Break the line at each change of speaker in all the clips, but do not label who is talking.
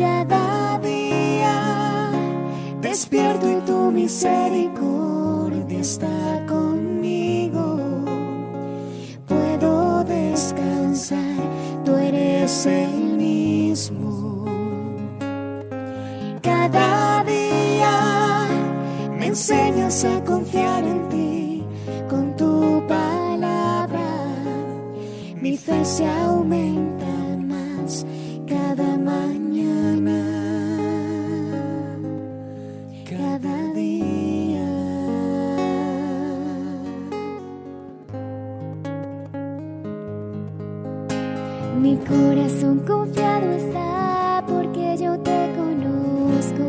Cada día despierto y tu misericordia está conmigo. Puedo descansar, tú eres el mismo. Cada día me enseñas a confiar en ti. Con tu palabra mi fe se aumenta más cada mañana, cada día. Mi corazón confiado está porque yo te conozco,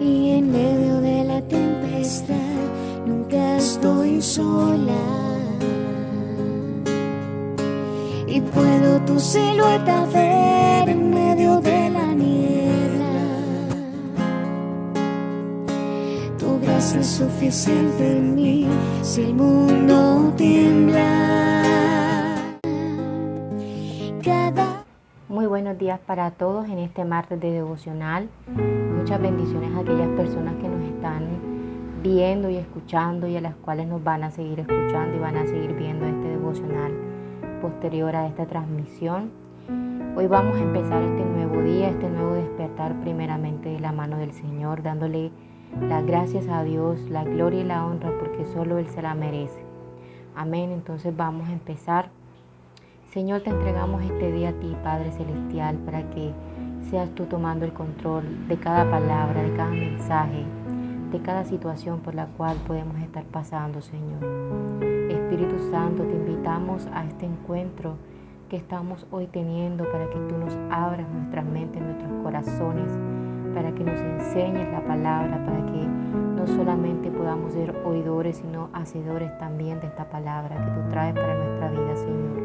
y en medio de la tempestad nunca estoy sola. Y puedo tu silueta ver en medio de la niebla. Tu gracia es suficiente en mí si el mundo tiembla.
Muy buenos días para todos en este martes de devocional. Muchas bendiciones a aquellas personas que nos están viendo y escuchando y a las cuales nos van a seguir escuchando y van a seguir viendo este devocional posterior a esta transmisión. Hoy vamos a empezar este nuevo día, este nuevo despertar primeramente de la mano del Señor, dándole las gracias a Dios, la gloria y la honra porque solo Él se la merece. Amén. Entonces vamos a empezar. Señor, te entregamos este día a ti, Padre Celestial, para que seas tú tomando el control de cada palabra, de cada mensaje, de cada situación por la cual podemos estar pasando, Señor. Espíritu Santo, te invitamos a este encuentro que estamos hoy teniendo para que tú nos abras nuestra mente, nuestros corazones, para que nos enseñes la palabra, para que no solamente podamos ser oidores, sino hacedores también de esta palabra que tú traes para nuestra vida, Señor.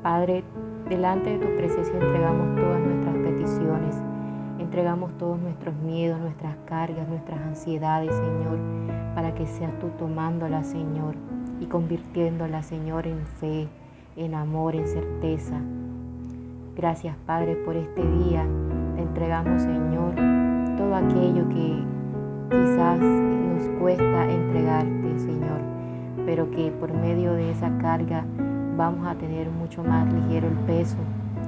Padre, delante de tu presencia entregamos todas nuestras peticiones, entregamos todos nuestros miedos, nuestras cargas, nuestras ansiedades, Señor, para que seas tú tomándolas, Señor, y convirtiéndolas, Señor, en fe, en amor, en certeza. Gracias, Padre, por este día. Te entregamos, Señor, todo aquello que quizás nos cuesta entregarte, Señor, pero que por medio de esa carga vamos a tener mucho más ligero el peso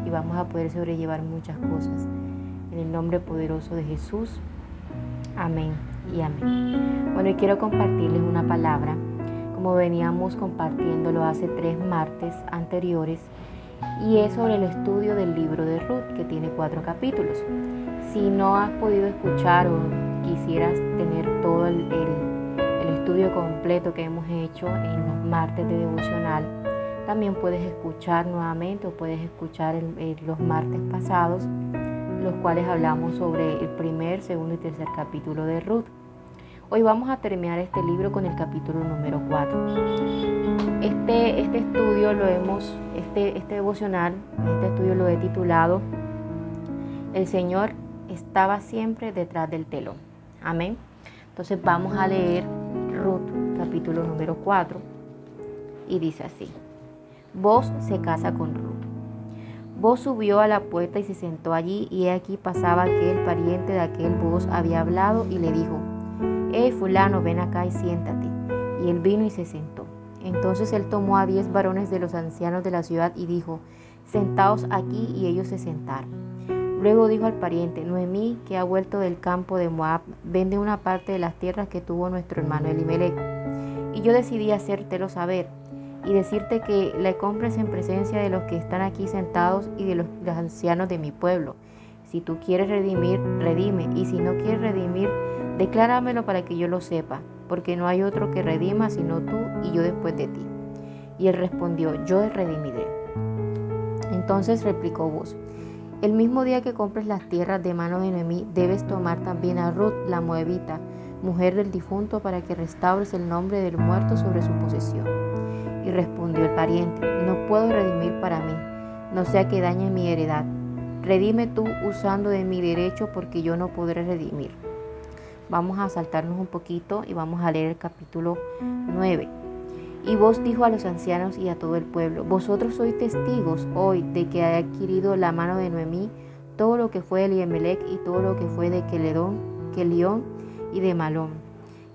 y vamos a poder sobrellevar muchas cosas. En el nombre poderoso de Jesús. Amén y amén. Bueno, y quiero compartirles una palabra, como veníamos compartiéndolo hace 3 martes anteriores, y es sobre el estudio del libro de Ruth, que tiene 4 capítulos. Si no has podido escuchar o quisieras tener todo el estudio completo que hemos hecho en los martes de devocional, también puedes escuchar nuevamente o puedes escuchar los martes pasados, los cuales hablamos sobre el primer, segundo y tercer capítulo de Ruth. Hoy vamos a terminar este libro con el capítulo número 4. Este estudio este devocional, este estudio lo he titulado El Señor estaba siempre detrás del telón. Amén. Entonces vamos a leer Ruth, capítulo número 4, y dice así. Boaz se casa con Ruth. Boaz subió a la puerta y se sentó allí, y he aquí pasaba aquel pariente de aquel Boaz había hablado y le dijo: «Hey, fulano, ven acá y siéntate». Y él vino y se sentó. Entonces él tomó a 10 varones de los ancianos de la ciudad y dijo: «Sentaos aquí», y ellos se sentaron. Luego dijo al pariente: «Noemí, que ha vuelto del campo de Moab, vende una parte de las tierras que tuvo nuestro hermano Elimelech. Y yo decidí hacértelo saber y decirte que la compres en presencia de los que están aquí sentados y de los ancianos de mi pueblo. Si tú quieres redimir, redime, y si no quieres redimir, decláramelo para que yo lo sepa, porque no hay otro que redima sino tú y yo después de ti». Y él respondió: «Yo redimiré». Entonces replicó Boaz: «El mismo día que compres las tierras de mano de Noemí, debes tomar también a Ruth la moabita, mujer del difunto, para que restaures el nombre del muerto sobre su posesión». Y respondió el pariente: «No puedo redimir para mí, no sea que dañe mi heredad. Redime tú usando de mi derecho, porque yo no podré redimir». Vamos a saltarnos un poquito y vamos a leer el capítulo 9. Y vos dijo a los ancianos y a todo el pueblo: vosotros sois testigos hoy de que ha adquirido la mano de Noemí todo lo que fue de Elimelec y todo lo que fue de Kelión y de Malón.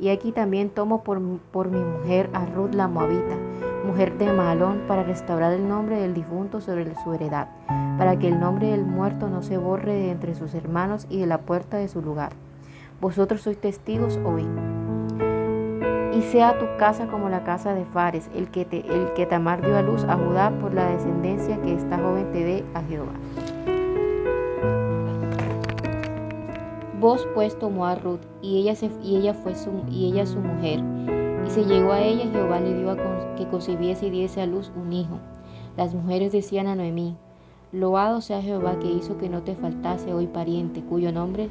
Y aquí también tomo por mi mujer a Ruth la Moabita, mujer de Malón, para restaurar el nombre del difunto sobre su heredad, para que el nombre del muerto no se borre de entre sus hermanos y de la puerta de su lugar. Vosotros sois testigos hoy. Y sea tu casa como la casa de Fares, el que Tamar dio a luz a Judá por la descendencia que esta joven te dé a Jehová. Vos pues tomó a Ruth, y ella su mujer, y se llegó a ella, y Jehová le dio que concibiese y diese a luz un hijo. Las mujeres decían a Noemí: loado sea Jehová, que hizo que no te faltase hoy pariente, cuyo nombre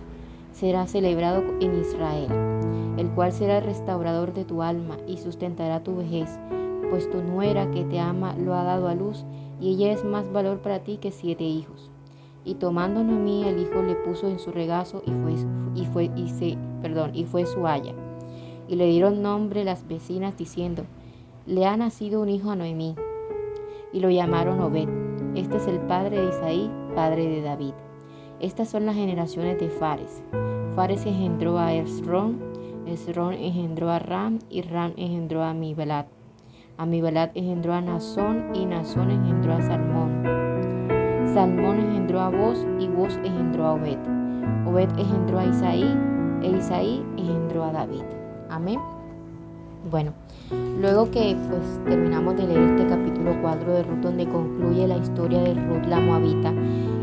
será celebrado en Israel, el cual será el restaurador de tu alma y sustentará tu vejez, pues tu nuera que te ama lo ha dado a luz, y ella es más valor para ti que 7 hijos. Y tomando Noemí el hijo, le puso en su regazo y fue su haya. Y le dieron nombre las vecinas diciendo: le ha nacido un hijo a Noemí. Y lo llamaron Obed. Este es el padre de Isaí, padre de David. Estas son las generaciones de Fares. Fares engendró a Esrón, Esrón engendró a Ram, y Ram engendró a Amibelat. Amibelat engendró a Nazón, y Nazón engendró a Salmón. Salmón engendró a Boz, y Boz engendró a Obed. Obed engendró a Isaí, e Isaí engendró a David. Amén. Bueno, luego que terminamos de leer este capítulo 4 de Ruth, donde concluye la historia de Ruth la Moabita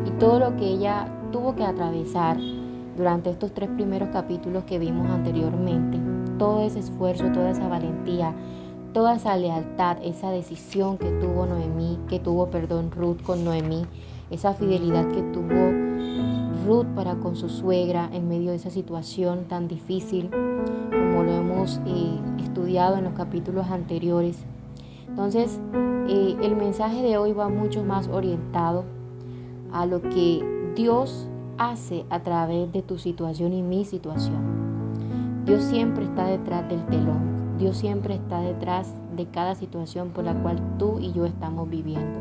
y todo lo que ella tuvo que atravesar durante estos 3 primeros capítulos que vimos anteriormente, todo ese esfuerzo, toda esa valentía, toda esa lealtad, esa decisión que tuvo Ruth con Noemí, esa fidelidad que tuvo Ruth para con su suegra en medio de esa situación tan difícil, como lo hemos estudiado en los capítulos anteriores. Entonces, el mensaje de hoy va mucho más orientado a lo que Dios hace a través de tu situación y mi situación. Dios siempre está detrás del telón. Dios siempre está detrás de cada situación por la cual tú y yo estamos viviendo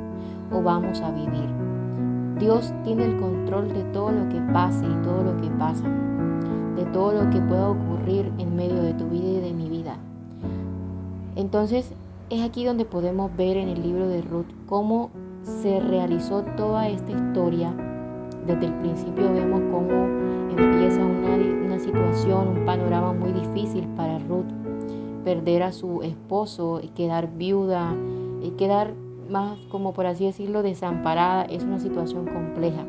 o vamos a vivir. Dios tiene el control de todo lo que pase y todo lo que pasa, de todo lo que pueda ocurrir en medio de tu vida y de mi vida. Entonces, es aquí donde podemos ver en el libro de Ruth cómo se realizó toda esta historia. Desde el principio vemos cómo empieza una situación, un panorama muy difícil para Ruth. Perder a su esposo, quedar viuda, quedar más, como por así decirlo, desamparada, es una situación compleja.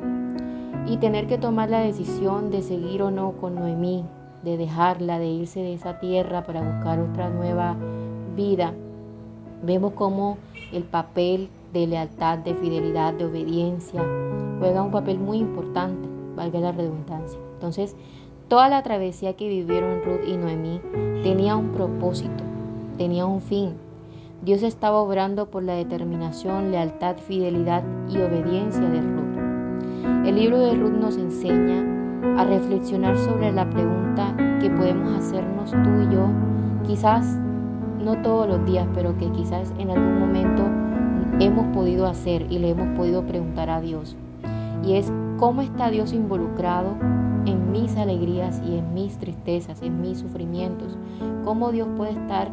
Y tener que tomar la decisión de seguir o no con Noemí, de dejarla, de irse de esa tierra para buscar otra nueva vida. Vemos cómo el papel de lealtad, de fidelidad, de obediencia juega un papel muy importante, valga la redundancia. Entonces, toda la travesía que vivieron Ruth y Noemí tenía un propósito, tenía un fin. Dios estaba obrando por la determinación, lealtad, fidelidad y obediencia de Ruth. El libro de Ruth nos enseña a reflexionar sobre la pregunta que podemos hacernos tú y yo, quizás no todos los días, pero que quizás en algún momento hemos podido hacer y le hemos podido preguntar a Dios. Y es: ¿cómo está Dios involucrado en mis alegrías y en mis tristezas, en mis sufrimientos? ¿Cómo Dios puede estar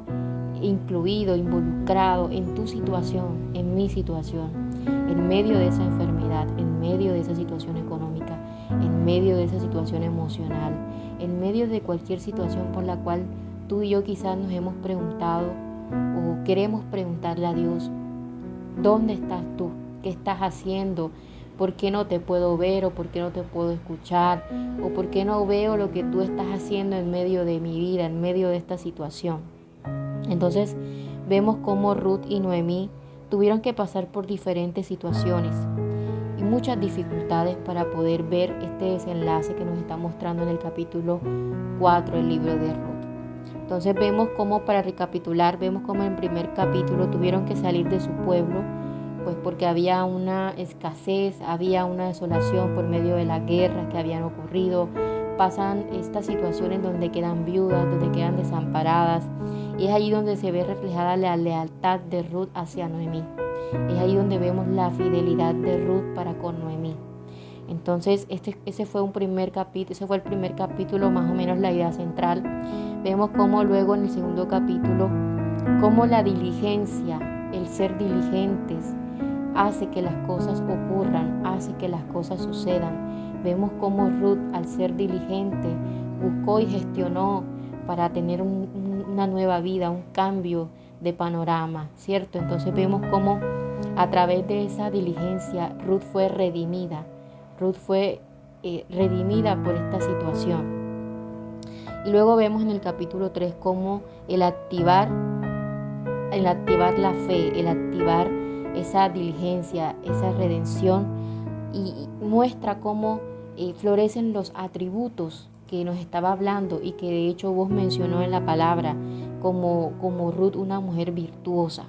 incluido, involucrado en tu situación, en mi situación, en medio de esa enfermedad, en medio de esa situación económica, en medio de esa situación emocional, en medio de cualquier situación por la cual tú y yo quizás nos hemos preguntado o queremos preguntarle a Dios: ¿dónde estás tú? ¿Qué estás haciendo? ¿Por qué no te puedo ver o por qué no te puedo escuchar? ¿O por qué no veo lo que tú estás haciendo en medio de mi vida, en medio de esta situación? Entonces vemos cómo Ruth y Noemí tuvieron que pasar por diferentes situaciones y muchas dificultades para poder ver este desenlace que nos está mostrando en el capítulo 4 del libro de Ruth. Entonces vemos cómo, para recapitular, vemos cómo en el primer capítulo tuvieron que salir de su pueblo, pues porque había una escasez, había una desolación por medio de las guerras que habían ocurrido. Pasan estas situaciones donde quedan viudas, donde quedan desamparadas, Y es ahí donde se ve reflejada la lealtad de Ruth hacia Noemí. Es ahí donde vemos la fidelidad de Ruth para con Noemí. Entonces, ese fue el primer capítulo, más o menos la idea central. Vemos cómo luego en el segundo capítulo, cómo la diligencia, el ser diligentes, hace que las cosas ocurran, hace que las cosas sucedan. Vemos cómo Ruth, al ser diligente, buscó y gestionó para tener una nueva vida, un cambio de panorama, ¿cierto? Entonces vemos cómo a través de esa diligencia Ruth fue redimida. Ruth fue redimida por esta situación. Y luego vemos en el capítulo 3 cómo el activar la fe, el activar esa diligencia, esa redención, y muestra cómo florecen los atributos que nos estaba hablando y que de hecho vos mencionó en la palabra como Ruth, una mujer virtuosa.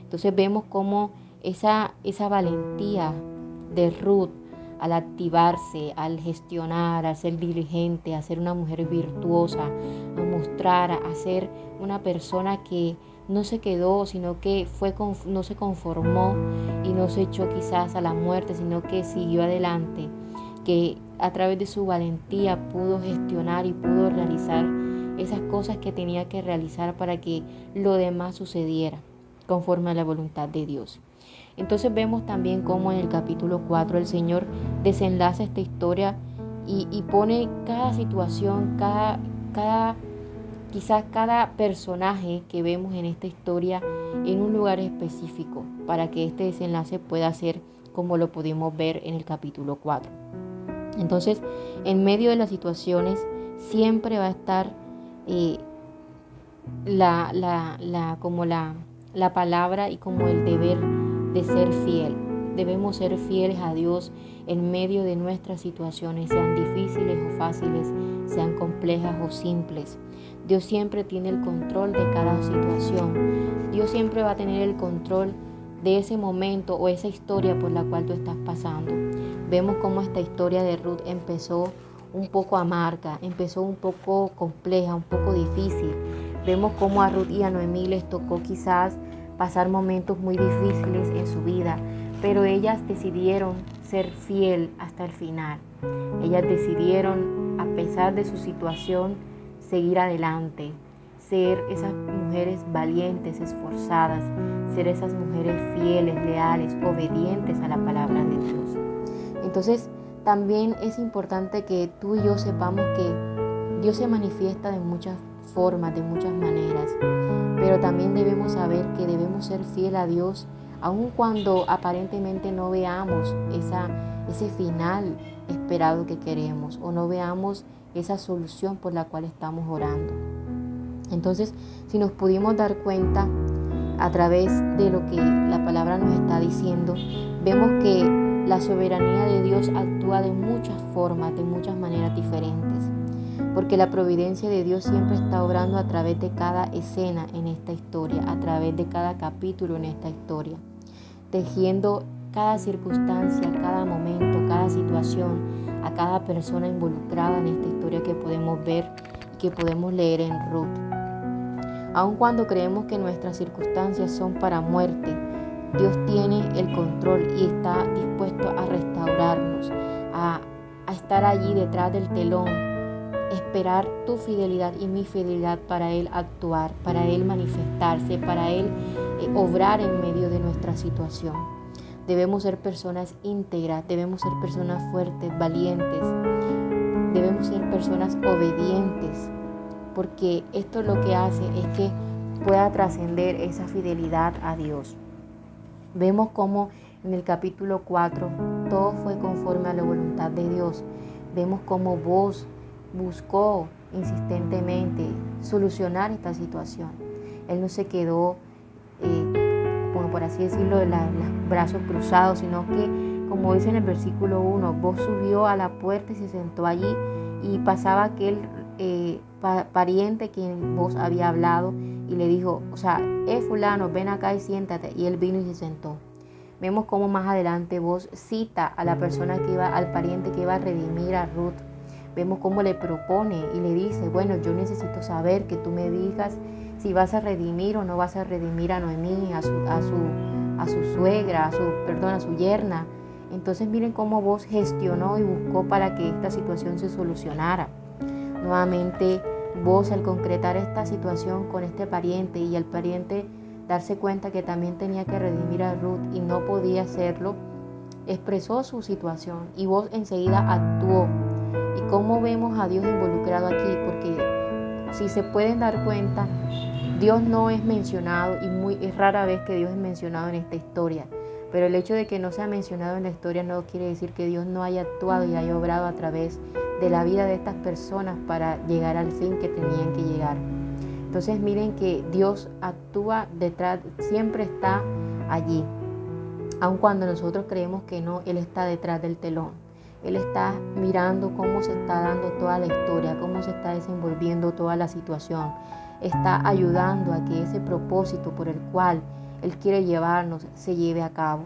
Entonces vemos cómo esa valentía de Ruth, al activarse, al gestionar, a ser diligente, a ser una mujer virtuosa, a mostrar, a ser una persona que no se quedó, sino que no se conformó y no se echó quizás a la muerte, sino que siguió adelante, que a través de su valentía pudo gestionar y pudo realizar esas cosas que tenía que realizar para que lo demás sucediera conforme a la voluntad de Dios. Entonces vemos también cómo en el capítulo 4 el Señor desenlaza esta historia y pone cada situación, quizás cada personaje que vemos en esta historia en un lugar específico para que este desenlace pueda ser como lo pudimos ver en el capítulo 4. Entonces, en medio de las situaciones siempre va a estar la palabra y como el deber de ser fiel. Debemos ser fieles a Dios en medio de nuestras situaciones, sean difíciles o fáciles, sean complejas o simples. Dios siempre tiene el control de cada situación. Dios siempre va a tener el control de ese momento o esa historia por la cual tú estás pasando. Vemos cómo esta historia de Ruth empezó un poco amarga, empezó un poco compleja, un poco difícil. Vemos cómo a Ruth y a Noemí les tocó quizás pasar momentos muy difíciles en su vida, pero ellas decidieron ser fiel hasta el final. Ellas decidieron, a pesar de su situación, seguir adelante, ser esas mujeres valientes, esforzadas, ser esas mujeres fieles, leales, obedientes a la palabra de Dios. Entonces, también es importante que tú y yo sepamos que Dios se manifiesta de muchas formas, de muchas maneras, pero también debemos saber que debemos ser fiel a Dios, aun cuando aparentemente no veamos ese final esperado que queremos o no veamos esa solución por la cual estamos orando. Entonces, si nos pudimos dar cuenta a través de lo que la palabra nos está diciendo, vemos que la soberanía de Dios actúa de muchas formas, de muchas maneras diferentes, porque la providencia de Dios siempre está obrando a través de cada escena en esta historia, a través de cada capítulo en esta historia, tejiendo cada circunstancia, cada momento, cada situación, a cada persona involucrada en esta historia que podemos ver y que podemos leer en Ruth. Aun cuando creemos que nuestras circunstancias son para muerte, Dios tiene el control y está dispuesto a restaurarnos, a estar allí detrás del telón, esperar tu fidelidad y mi fidelidad para Él actuar, para Él manifestarse, para Él obrar en medio de nuestra situación. Debemos ser personas íntegras, debemos ser personas fuertes, valientes, debemos ser personas obedientes, porque esto lo que hace es que pueda trascender esa fidelidad a Dios. Vemos cómo en el capítulo 4 todo fue conforme a la voluntad de Dios. Vemos cómo Boaz buscó insistentemente solucionar esta situación. Él no se quedó, como por así decirlo, de los brazos cruzados, sino que, como dice en el versículo 1, Boaz subió a la puerta y se sentó allí, y pasaba aquel pariente quien Boaz había hablado y le dijo, fulano, ven acá y siéntate, y él vino y se sentó. Vemos cómo más adelante Boaz cita a la persona al pariente que iba a redimir a Ruth. Vemos cómo le propone y le dice, bueno, yo necesito saber que tú me digas si vas a redimir o no vas a redimir a Noemí, a su suegra, a su yerna. Entonces miren cómo Booz gestionó y buscó para que esta situación se solucionara. Nuevamente Booz, al concretar esta situación con este pariente y el pariente darse cuenta que también tenía que redimir a Ruth y no podía hacerlo, expresó su situación y Booz enseguida actuó. Y cómo vemos a Dios involucrado aquí, porque si se pueden dar cuenta, Dios no es mencionado y es rara vez que Dios es mencionado en esta historia. Pero el hecho de que no sea mencionado en la historia no quiere decir que Dios no haya actuado y haya obrado a través de la vida de estas personas para llegar al fin que tenían que llegar. Entonces miren que Dios actúa detrás, siempre está allí. Aun cuando nosotros creemos que no, Él está detrás del telón. Él está mirando cómo se está dando toda la historia, cómo se está desenvolviendo toda la situación. Está ayudando a que ese propósito por el cual Él quiere llevarnos se lleve a cabo.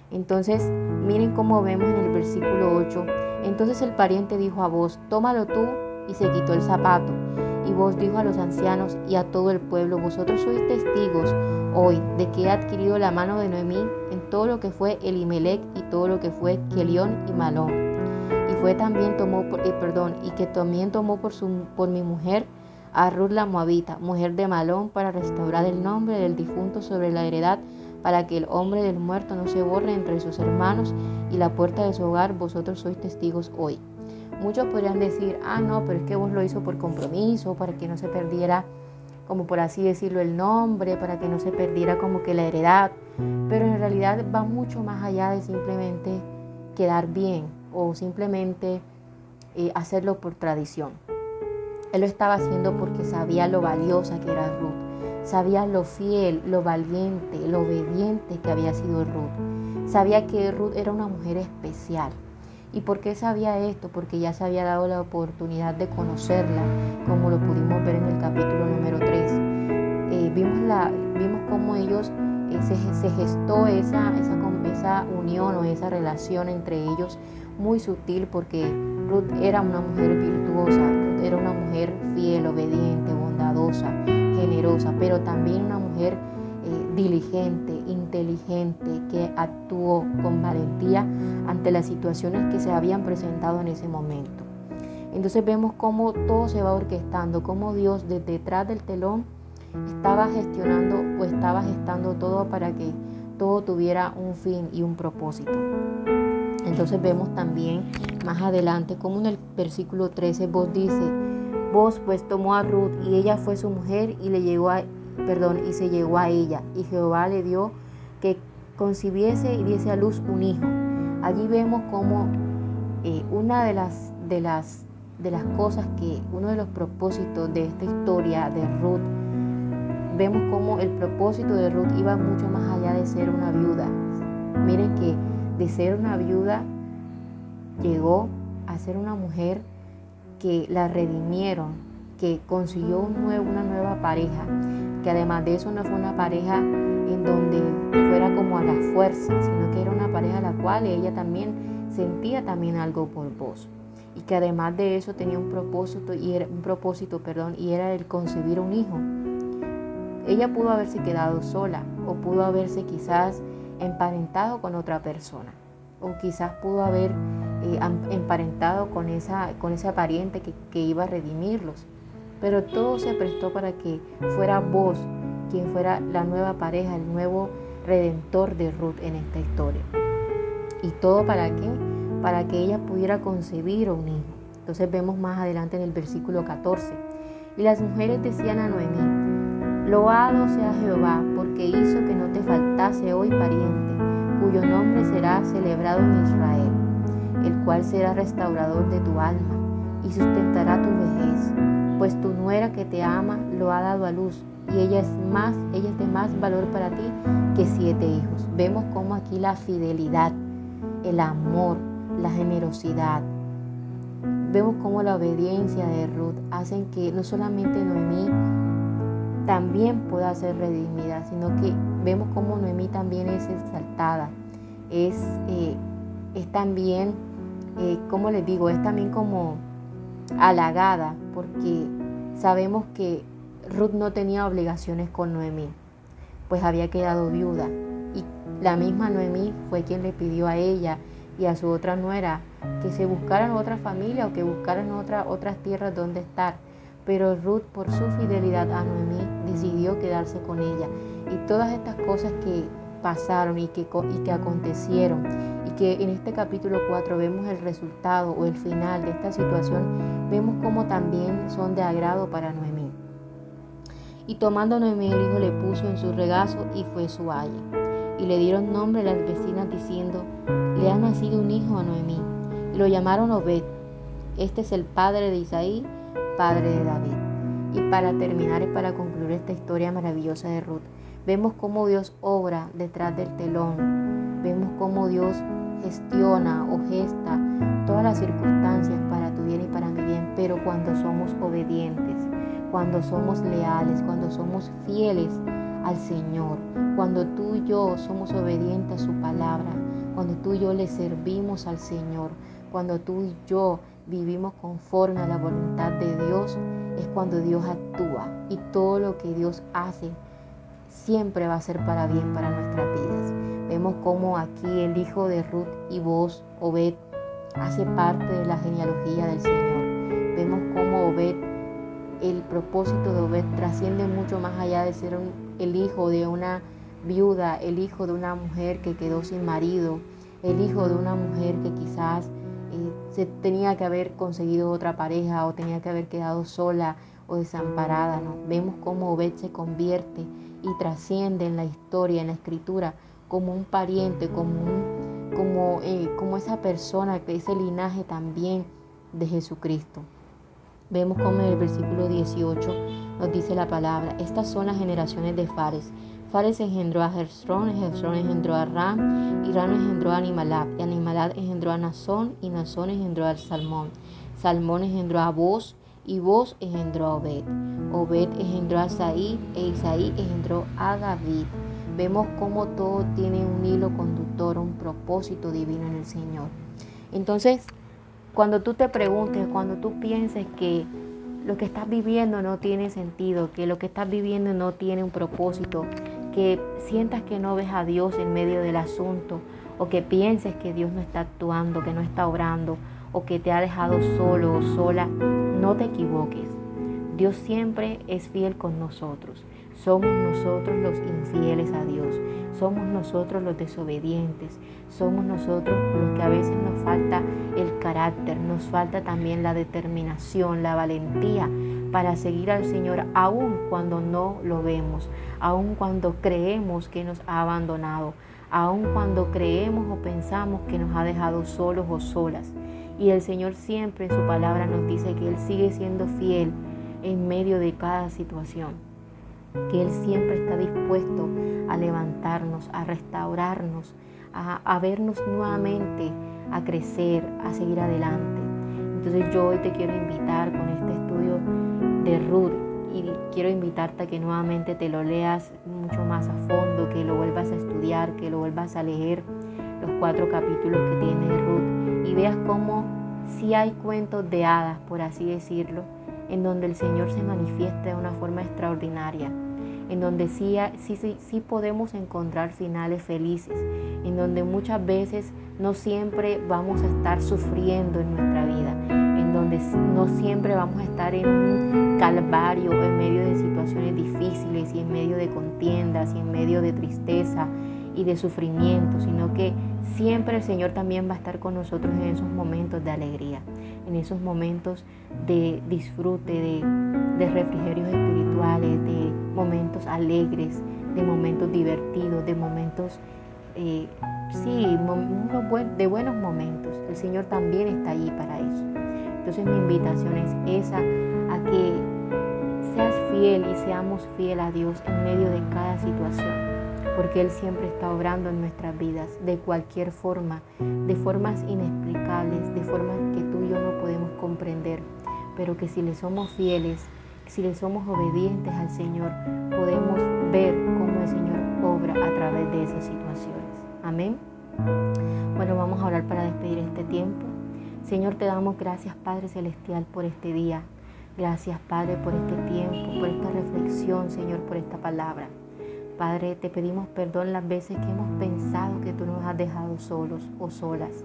Entonces, miren cómo vemos en el versículo 8. Entonces el pariente dijo a Booz, tómalo tú, y se quitó el zapato. Y Booz dijo a los ancianos y a todo el pueblo, vosotros sois testigos hoy de que he adquirido la mano de Noemí en todo lo que fue Elimelec y todo lo que fue Kelión y Malón. Y que también tomó por mi mujer a Ruth la Moabita, mujer de Malón, para restaurar el nombre del difunto sobre la heredad, para que el hombre del muerto no se borre entre sus hermanos, y la puerta de su hogar vosotros sois testigos hoy. Muchos podrían decir, no, pero es que vos lo hizo por compromiso, para que no se perdiera, como por así decirlo, el nombre, para que no se perdiera como que la heredad. Pero en realidad va mucho más allá de simplemente quedar bien o simplemente hacerlo por tradición. Él lo estaba haciendo porque sabía lo valiosa que era Ruth, sabía lo fiel, lo valiente, lo obediente que había sido Ruth. Sabía que Ruth era una mujer especial. ¿Y por qué sabía esto? Porque ya se había dado la oportunidad de conocerla, como lo pudimos ver en el capítulo número 3. Vimos cómo ellos se gestó esa unión o esa relación entre ellos muy sutil, porque Ruth era una mujer virtuosa, Ruth era una mujer fiel, obediente, bondadosa, generosa, pero también una mujer diligente, inteligente, que actuó con valentía ante las situaciones que se habían presentado en ese momento. Entonces vemos cómo todo se va orquestando, cómo Dios desde detrás del telón estaba gestionando o estaba gestando todo para que todo tuviera un fin y un propósito. Entonces vemos también más adelante como en el versículo 13 Booz dice, Booz pues tomó a Ruth y ella fue su mujer y se llegó a ella, y Jehová le dio que concibiese y diese a luz un hijo. Allí vemos como una de las cosas que, uno de los propósitos de esta historia de Ruth, vemos como el propósito de Ruth iba mucho más allá de ser una viuda. Miren que de ser una viuda llegó a ser una mujer que la redimieron, que consiguió una nueva pareja, que además de eso no fue una pareja en donde fuera como a la fuerza, sino que era una pareja a la cual ella también sentía también algo por Booz, y que además de eso tenía un propósito y era el concebir un hijo. Ella pudo haberse quedado sola, o pudo haberse quizás emparentado con otra persona, o quizás pudo haber emparentado con esa pariente que iba a redimirlos. Pero todo se prestó para que fuera Booz quien fuera la nueva pareja, el nuevo redentor de Ruth en esta historia. ¿Y todo para qué? Para que ella pudiera concebir un hijo. Entonces vemos más adelante en el versículo 14. Y las mujeres decían a Noemí, loado sea Jehová, porque hizo que no te faltase hoy pariente, cuyo nombre será celebrado en Israel, el cual será restaurador de tu alma y sustentará tu vejez, pues tu nuera que te ama lo ha dado a luz, y ella es de más valor para ti que 7 hijos. Vemos cómo aquí la fidelidad, el amor, la generosidad, vemos cómo la obediencia de Ruth hacen que no solamente Noemí también pueda ser redimida, sino que vemos cómo Noemí también es exaltada, es también, como les digo, es también como halagada, porque sabemos que Ruth no tenía obligaciones con Noemí, pues había quedado viuda. Y la misma Noemí fue quien le pidió a ella y a su otra nuera que se buscaran otra familia o que buscaran otras tierras donde estar. Pero Ruth, por su fidelidad a Noemí, decidió quedarse con ella. Y todas estas cosas que pasaron y que acontecieron, y que en este capítulo 4 vemos el resultado o el final de esta situación, vemos cómo también son de agrado para Noemí. Y tomando Noemí el hijo, le puso en su regazo y fue su aye. Y le dieron nombre las vecinas diciendo: le ha nacido un hijo a Noemí. Y lo llamaron Obed. Este es el padre de Isaí, padre de David. Y para terminar y para concluir esta historia maravillosa de Ruth, vemos cómo Dios obra detrás del telón. Vemos cómo Dios gestiona o gesta todas las circunstancias para tu bien y para mi bien, pero cuando somos obedientes, cuando somos leales, cuando somos fieles al Señor, cuando tú y yo somos obedientes a su palabra, cuando tú y yo le servimos al Señor, cuando tú y yo vivimos conforme a la voluntad de Dios, es cuando Dios actúa, y todo lo que Dios hace siempre va a ser para bien para nuestras vidas. Vemos cómo aquí el hijo de Ruth y Boaz, Obed, hace parte de la genealogía del Señor. Vemos cómo Obed, el propósito de Obed trasciende mucho más allá de ser el hijo de una viuda, el hijo de una mujer que quedó sin marido, el hijo de una mujer que quizás se tenía que haber conseguido otra pareja o tenía que haber quedado sola o desamparada, ¿no? Vemos cómo Obed se convierte y trasciende en la historia, en la escritura, como un pariente, como esa persona, ese linaje también de Jesucristo. Vemos como en el versículo 18 nos dice la palabra: estas son las generaciones de Fares. Fares engendró a Hezrón, Hezrón engendró a Ram, y Ram engendró a Animalab, y Animalab engendró a Nazón, y Nazón engendró a Salmón. Salmón engendró a Boaz, y Boaz engendró a Obed. Obed engendró a Isaí, e Isaí engendró a David. Vemos cómo todo tiene un hilo conductor, un propósito divino en el Señor. Entonces, cuando tú te preguntes, cuando tú pienses que lo que estás viviendo no tiene sentido, que lo que estás viviendo no tiene un propósito, que sientas que no ves a Dios en medio del asunto, o que pienses que Dios no está actuando, que no está obrando, o que te ha dejado solo o sola, no te equivoques. Dios siempre es fiel con nosotros. Somos nosotros los infieles a Dios. Somos nosotros los desobedientes. Somos nosotros los que a veces nos falta el carácter, nos falta también la determinación, la valentía para seguir al Señor, aun cuando no lo vemos, aun cuando creemos que nos ha abandonado, aun cuando creemos o pensamos que nos ha dejado solos o solas. Y el Señor siempre en su palabra nos dice que Él sigue siendo fiel en medio de cada situación, que Él siempre está dispuesto a levantarnos, a restaurarnos, a vernos nuevamente, a crecer, a seguir adelante. Entonces yo hoy te quiero invitar con este estudio de Ruth, y quiero invitarte a que nuevamente te lo leas mucho más a fondo, que lo vuelvas a estudiar, que lo vuelvas a leer, los 4 capítulos que tiene Ruth, y veas cómo sí hay cuentos de hadas, por así decirlo, en donde el Señor se manifiesta de una forma extraordinaria, en donde sí podemos encontrar finales felices, en donde muchas veces no siempre vamos a estar sufriendo en nuestra vida, en donde no siempre vamos a estar en un calvario, en medio de situaciones difíciles y en medio de contiendas y en medio de tristeza y de sufrimiento, sino que siempre el Señor también va a estar con nosotros en esos momentos de alegría, en esos momentos de disfrute, de refrigerios espirituales, de momentos alegres, de momentos divertidos, de momentos, de buenos momentos. El Señor también está allí para eso. Entonces mi invitación es esa, a que seas fiel y seamos fieles a Dios en medio de cada situación, porque Él siempre está obrando en nuestras vidas de cualquier forma, de formas inexplicables, de formas que tú y yo no podemos comprender, pero que si le somos fieles, si le somos obedientes al Señor, podemos ver cómo el Señor obra a través de esas situaciones. Amén. Bueno, vamos a orar para despedir este tiempo. Señor, te damos gracias, Padre Celestial, por este día. Gracias, Padre, por este tiempo, por esta reflexión, Señor, por esta palabra. Padre, te pedimos perdón las veces que hemos pensado que tú nos has dejado solos o solas.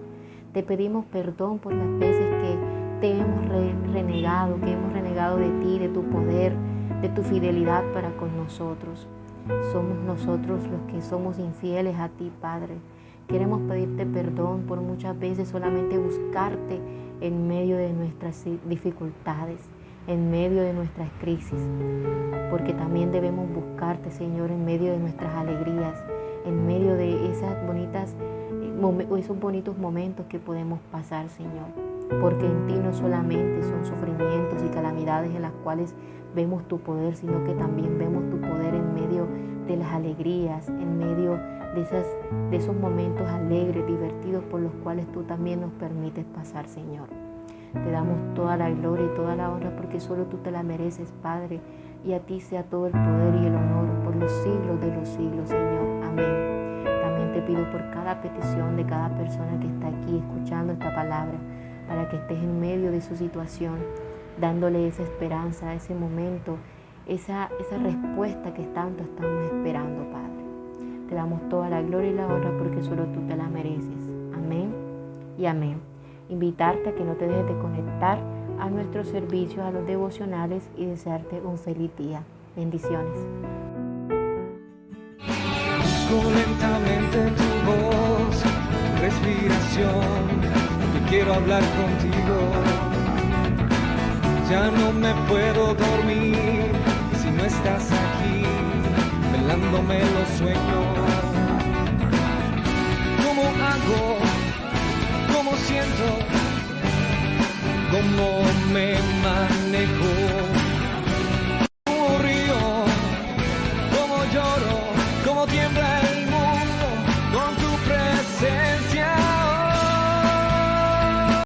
Te pedimos perdón por las veces que te hemos renegado, que hemos renegado de ti, de tu poder, de tu fidelidad para con nosotros. Somos nosotros los que somos infieles a ti, Padre. Queremos pedirte perdón por muchas veces solamente buscarte en medio de nuestras dificultades, en medio de nuestras crisis, porque también debemos buscarte, Señor, en medio de nuestras alegrías, en medio de esos bonitos momentos que podemos pasar, Señor, porque en ti no solamente son sufrimientos y calamidades en las cuales vemos tu poder, sino que también vemos tu poder en medio de las alegrías, en medio de esos momentos alegres, divertidos, por los cuales tú también nos permites pasar, Señor. Te damos toda la gloria y toda la honra porque solo tú te la mereces, Padre, y a ti sea todo el poder y el honor por los siglos de los siglos, Señor. Amén. También te pido por cada petición de cada persona que está aquí escuchando esta palabra, para que estés en medio de su situación, dándole esa esperanza, ese momento, esa respuesta que tanto estamos esperando, Padre. Te damos toda la gloria y la honra porque solo tú te la mereces. Amén y amén. Invitarte a que no te dejes de conectar a nuestros servicios, a los devocionales y desearte un feliz día. Bendiciones.
Busco lentamente tu voz, respiración, y quiero hablar contigo. Ya no me puedo dormir si no estás aquí, velándome los sueños. ¿Cómo hago? ¿Cómo siento? ¿Cómo me manejo?